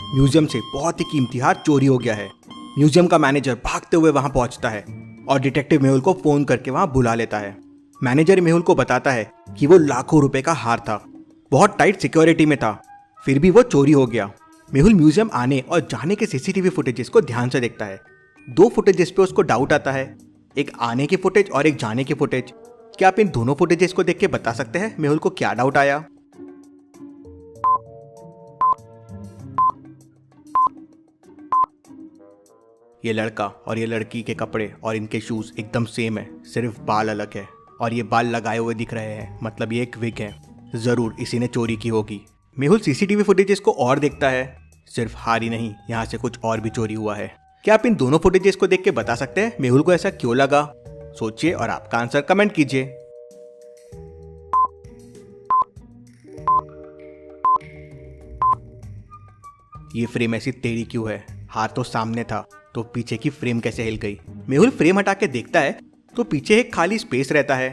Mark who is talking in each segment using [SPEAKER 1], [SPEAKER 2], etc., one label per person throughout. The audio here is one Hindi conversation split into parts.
[SPEAKER 1] म्यूजियम से बहुत ही कीमती हार चोरी हो गया है। म्यूजियम का मैनेजर भागते हुए वहां पहुंचता है और डिटेक्टिव मेहुल को फोन करके वहां बुला लेता है। मैनेजर मेहुल को बताता है कि वो लाखों रुपए का हार था, बहुत टाइट सिक्योरिटी में था, फिर भी वो चोरी हो गया। मेहुल म्यूजियम आने और जाने के सीसीटीवी फुटेजेस को ध्यान से देखता है। दो फुटेजेस पे उसको डाउट आता है, एक आने की फुटेज और एक जाने की फुटेज। क्या आप इन दोनों फुटेजेस को देख के बता सकते हैं मेहुल को क्या डाउट आया? ये लड़का और ये लड़की के कपड़े और इनके शूज एकदम सेम है, सिर्फ बाल अलग है और ये बाल लगाए हुए दिख रहे हैं, मतलब ये एक विग है। जरूर इसी ने चोरी की होगी। मेहुल सीसीटीवी फुटेजेस को और देखता है, सिर्फ हार ही नहीं, यहाँ से कुछ और भी चोरी हुआ है। क्या आप इन दोनों फुटेजेस को देख के बता सकते हैं मेहुल को ऐसा क्यों लगा? सोचिए और आपका आंसर कमेंट कीजिए। ये फ्रेम ऐसी टेढ़ी क्यों है? हाथ तो सामने था, तो पीछे की फ्रेम कैसे हिल गई? मेहुल फ्रेम हटा के देखता है तो पीछे एक खाली स्पेस रहता है।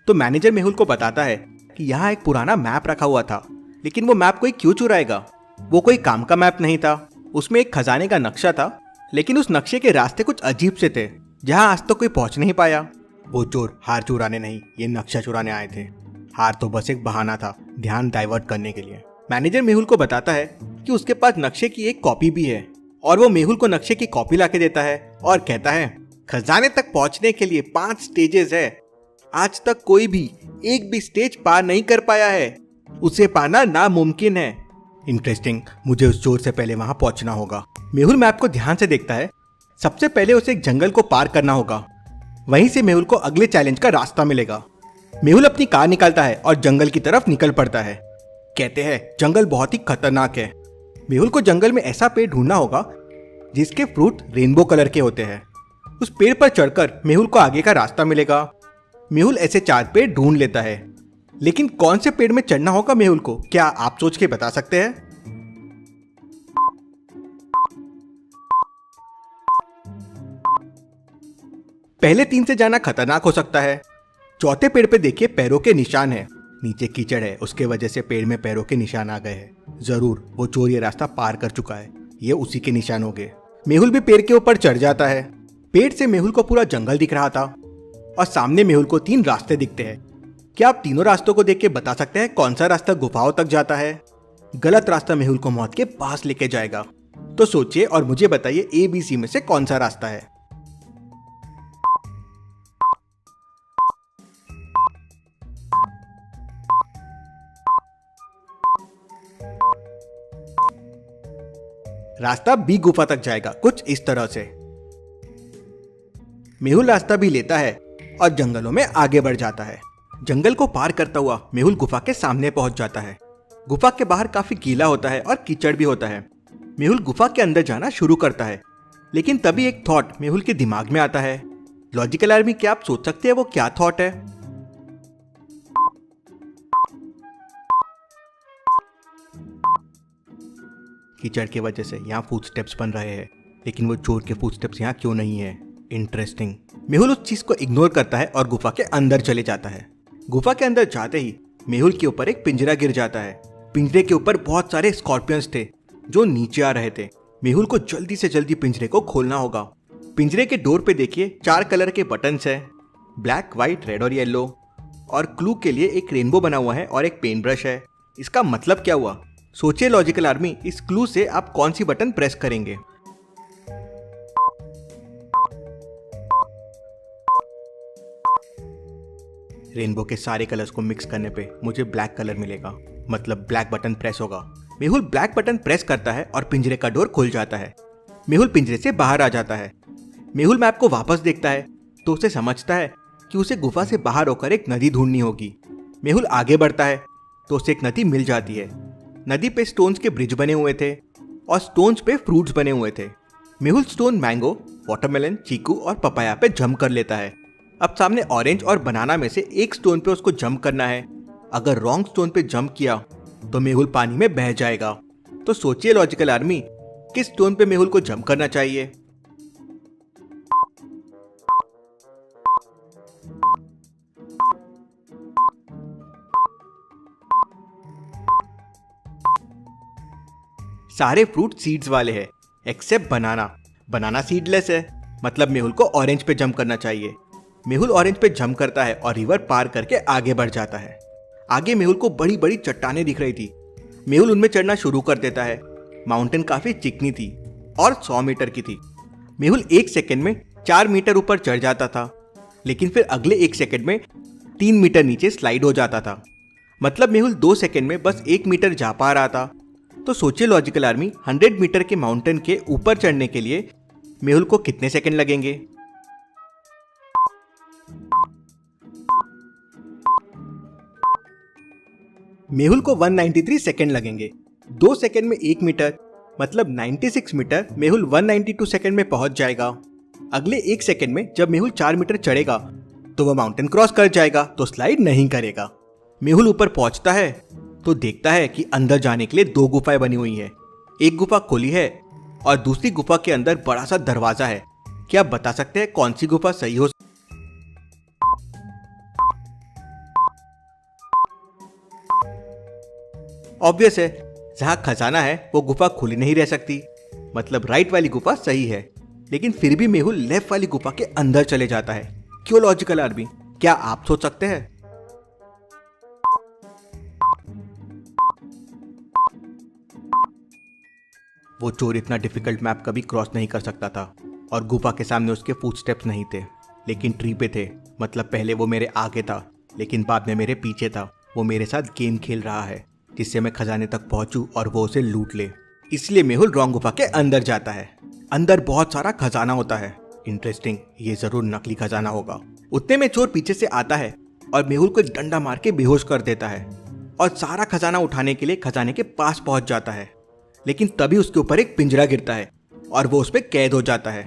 [SPEAKER 1] तो मैनेजर मेहुल को बताता है कि यहाँ एक पुराना मैप रखा हुआ था, लेकिन वो मैप कोई क्यों चुराएगा? वो कोई काम का मैप नहीं था, उसमें एक खजाने का नक्शा था, लेकिन उस नक्शे के रास्ते कुछ अजीब से थे, जहाँ आज तक कोई पहुंच नहीं पाया। वो चोर हार चुराने नहीं, ये नक्शा चुराने आए थे। हार तो बस एक बहाना था, ध्यान डाइवर्ट करने के लिए। मैनेजर मेहुल को बताता है कि उसके पास नक्शे की एक कॉपी भी है और वो मेहुल को नक्शे की कॉपी लाके देता है और कहता है, खजाने तक पहुंचने के लिए 5 स्टेजेस है, आज तक कोई भी एक भी स्टेज पार नहीं कर पाया है, उसे पाना नामुमकिन है। इंटरेस्टिंग, मुझे उस चोर से पहले वहां पहुंचना होगा। मेहुल मैप को ध्यान से देखता है। सबसे पहले उसे एक जंगल को पार करना होगा, वहीं से मेहुल को अगले चैलेंज का रास्ता मिलेगा। मेहुल अपनी कार निकालता है और जंगल की तरफ निकल पड़ता है। कहते हैं जंगल बहुत ही खतरनाक है। मेहुल को जंगल में ऐसा पेड़ ढूंढना होगा जिसके फ्रूट रेनबो कलर के होते हैं। उस पेड़ पर चढ़कर मेहुल को आगे का रास्ता मिलेगा। मेहुल ऐसे 4 पेड़ ढूंढ लेता है, लेकिन कौन से पेड़ में चढ़ना होगा मेहुल को, क्या आप सोच के बता सकते हैं? पहले 3 से जाना खतरनाक हो सकता है। चौथे पेड़ पे देखिए पैरों के निशान है, नीचे कीचड़ है, उसके वजह से पेड़ में पैरों के निशान आ गए हैं। जरूर वो चोर ये रास्ता पार कर चुका है, ये उसी के निशान हो गए। मेहुल भी पेड़ के ऊपर चढ़ जाता है। पेड़ से मेहुल को पूरा जंगल दिख रहा था और सामने मेहुल को 3 रास्ते दिखते हैं। क्या आप तीनों रास्तों को देख के बता सकते हैं कौन सा रास्ता गुफाओं तक जाता है? गलत रास्ता मेहुल को मौत के पास लेके जाएगा। तो सोचिए और मुझे बताइए ABC में से कौन सा रास्ता है? रास्ता B गुफा तक जाएगा, कुछ इस तरह से। मेहुल रास्ता भी लेता है और जंगलों में आगे बढ़ जाता है। जंगल को पार करता हुआ मेहुल गुफा के सामने पहुंच जाता है। गुफा के बाहर काफी गीला होता है और कीचड़ भी होता है। मेहुल गुफा के अंदर जाना शुरू करता है, लेकिन तभी एक थॉट मेहुल के दिमाग में आता है। लॉजिकल आर्मी, क्या आप सोच सकते हैं वो क्या थॉट है? कीचड़ की वजह से यहाँ फुटस्टेप्स बन रहे हैं, लेकिन वो चोर के फुटस्टेप्स यहाँ क्यों नहीं है? इंटरेस्टिंग। मेहुल उस चीज को इग्नोर करता है और गुफा के अंदर चले जाता है। गुफा के अंदर जाते ही मेहुल के ऊपर एक पिंजरा गिर जाता है। पिंजरे के ऊपर बहुत सारे स्कॉर्पियंस थे जो नीचे आ रहे थे। मेहुल को जल्दी से जल्दी पिंजरे को खोलना होगा। पिंजरे के डोर पे देखिए 4 कलर के बटन्स हैं, ब्लैक, व्हाइट, रेड और येलो, और क्लू के लिए एक रेनबो बना हुआ है और एक पेन ब्रश है। इसका मतलब क्या हुआ? सोचिए लॉजिकल आर्मी, इस क्लू से आप कौन सी बटन प्रेस करेंगे? रेनबो के सारे कलर्स को मिक्स करने पे मुझे ब्लैक कलर मिलेगा, मतलब ब्लैक बटन प्रेस होगा। मेहुल ब्लैक बटन प्रेस करता है और पिंजरे का डोर खुल जाता है। मेहुल पिंजरे से बाहर आ जाता है। मेहुल मैप को वापस देखता है तो उसे समझता है कि उसे गुफा से बाहर होकर एक नदी ढूंढनी होगी। मेहुल आगे बढ़ता है तो उसे एक नदी मिल जाती है। नदी पे स्टोन्स के ब्रिज बने हुए थे और स्टोन्स पे फ्रूट्स बने हुए थे। मेहुल स्टोन मैंगो, वाटरमेलन, चीकू और पपाया पे जंप कर लेता है। अब सामने ऑरेंज और बनाना में से एक स्टोन पे उसको जंप करना है। अगर रॉन्ग स्टोन पे जंप किया तो मेहुल पानी में बह जाएगा। तो सोचिए लॉजिकल आर्मी, किस स्टोन पे मेहुल को जंप करना चाहिए? सारे फ्रूट सीड्स वाले हैं एक्सेप्ट बनाना। बनाना सीडलेस है, मतलब मेहुल को ऑरेंज पे जंप करना चाहिए। मेहुल ऑरेंज पे जंप करता है और रिवर पार करके आगे बढ़ जाता है। आगे मेहुल को बड़ी बड़ी चट्टानें दिख रही थी। मेहुल उनमें चढ़ना शुरू कर देता है। माउंटेन काफी चिकनी थी और 100 मीटर की थी। मेहुल 1 सेकंड में 4 मीटर ऊपर चढ़ जाता था, लेकिन फिर अगले 1 सेकंड में 3 मीटर नीचे स्लाइड हो जाता था। मतलब मेहुल 2 सेकंड में बस 1 मीटर जा पा रहा था। तो सोचिए लॉजिकल आर्मी, 100 मीटर के माउंटेन के ऊपर चढ़ने के लिए मेहुल को कितने सेकंड लगेंगे? मेहुल को 193 सेकंड लगेंगे। 2 सेकंड में 1 मीटर, मतलब 96 मीटर मेहुल 192 सेकंड में पहुंच जाएगा। अगले 1 सेकंड में जब मेहुल 4 मीटर चढ़ेगा तो वह माउंटेन क्रॉस कर जाएगा, तो स्लाइड नहीं करेगा। मेहुल ऊपर पहुंचता है तो देखता है कि अंदर जाने के लिए 2 गुफाएं बनी हुई हैं। एक गुफा खुली है और दूसरी गुफा के अंदर बड़ा सा दरवाजा है। क्या आप बता सकते हैं कौन सी गुफा सही हो? ऑब्वियस है, जहां खजाना है वो गुफा खुली नहीं रह सकती, मतलब राइट वाली गुफा सही है। लेकिन फिर भी मेहुल लेफ्ट वाली गुफा के अंदर चले जाता है। क्यों लॉजिकल आर्मी? क्या आप सोच सकते हैं? वो चोर इतना डिफिकल्ट मैप कभी क्रॉस नहीं कर सकता था और गुफा के सामने उसके फुटस्टेप्स नहीं थे, लेकिन ट्री पे थे। मतलब पहले वो मेरे आगे था, लेकिन बाद में मेरे पीछे था। वो मेरे साथ गेम खेल रहा है जिससे मैं खजाने तक पहुंचूं और वो उसे लूट ले। इसलिए मेहुल रॉन्ग गुफा के अंदर जाता है। अंदर बहुत सारा खजाना होता है। इंटरेस्टिंग, ये जरूर नकली खजाना होगा। उतने में चोर पीछे से आता है और मेहुल को एक डंडा मार के बेहोश कर देता है और सारा खजाना उठाने के लिए खजाने के पास पहुंच जाता है। लेकिन तभी उसके ऊपर एक पिंजरा गिरता है और वो उस पर कैद हो जाता है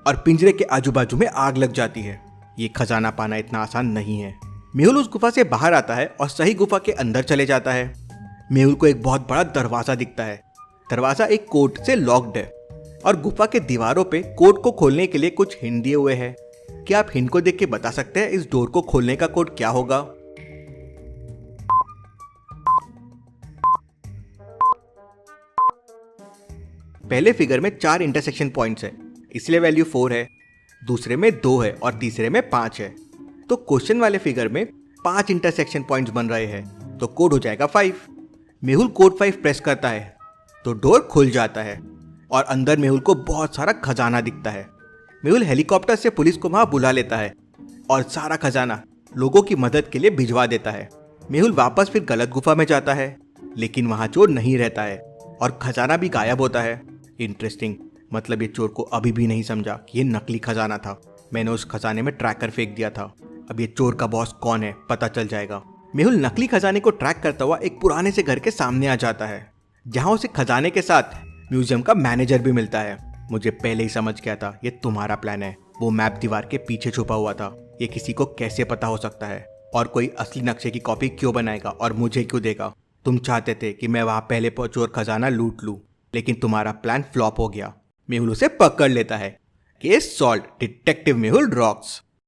[SPEAKER 1] और पिंजरे के आजू बाजू में आग लग जाती है। ये खजाना पाना इतना आसान नहीं है। मेहुल उस गुफा से बाहर आता है और सही गुफा के अंदर चले जाता है। मेहुल को एक बहुत बड़ा दरवाजा दिखता है। दरवाजा एक कोड से लॉक्ड है और गुफा के दीवारों पे कोड को खोलने के लिए कुछ हिंट दिए हुए हैं। क्या आप हिंट को देख के बता सकते हैं इस डोर को खोलने का कोड क्या होगा? पहले फिगर में 4 इंटरसेक्शन पॉइंट्स है, इसलिए वैल्यू 4 है। दूसरे में 2 है और तीसरे में 5 है। तो क्वेश्चन वाले फिगर में 5 इंटरसेक्शन पॉइंट्स बन रहे हैं, तो कोड हो जाएगा 5। मेहुल कोड 5 प्रेस करता है तो डोर खुल जाता है और अंदर मेहुल को बहुत सारा खजाना दिखता है। मेहुल हेलीकॉप्टर से पुलिस को वहां बुला लेता है और सारा खजाना लोगों की मदद के लिए भिजवा देता है। मेहुल वापस फिर गलत गुफा में जाता है, लेकिन वहां चोर नहीं रहता है और खजाना भी गायब होता है। इंटरेस्टिंग, मतलब ये चोर को अभी भी नहीं समझा कि ये नकली खजाना था। मैंने उस खजाने में ट्रैकर फेंक दिया था। अब ये चोर का बॉस कौन है पता चल जाएगा। मेहुल नकली खजाने को ट्रैक करता हुआ एक पुराने से घर के सामने आ जाता है, जहां उसे खजाने के साथ म्यूजियम का मैनेजर भी मिलता है। मुझे पहले ही समझ गया था ये तुम्हारा प्लान है। वो मैप दीवार के पीछे छुपा हुआ था। ये किसी को कैसे पता हो सकता है? और कोई असली नक्शे की कॉपी क्यों बनाएगा और मुझे क्यों देगा? तुम चाहते थे कि मैं वहां पहले चोर खजाना लूट लूं, लेकिन तुम्हारा प्लान फ्लॉप हो गया। मेहुल उसे पकड़ लेता है। Case solve, detective Mehul rocks.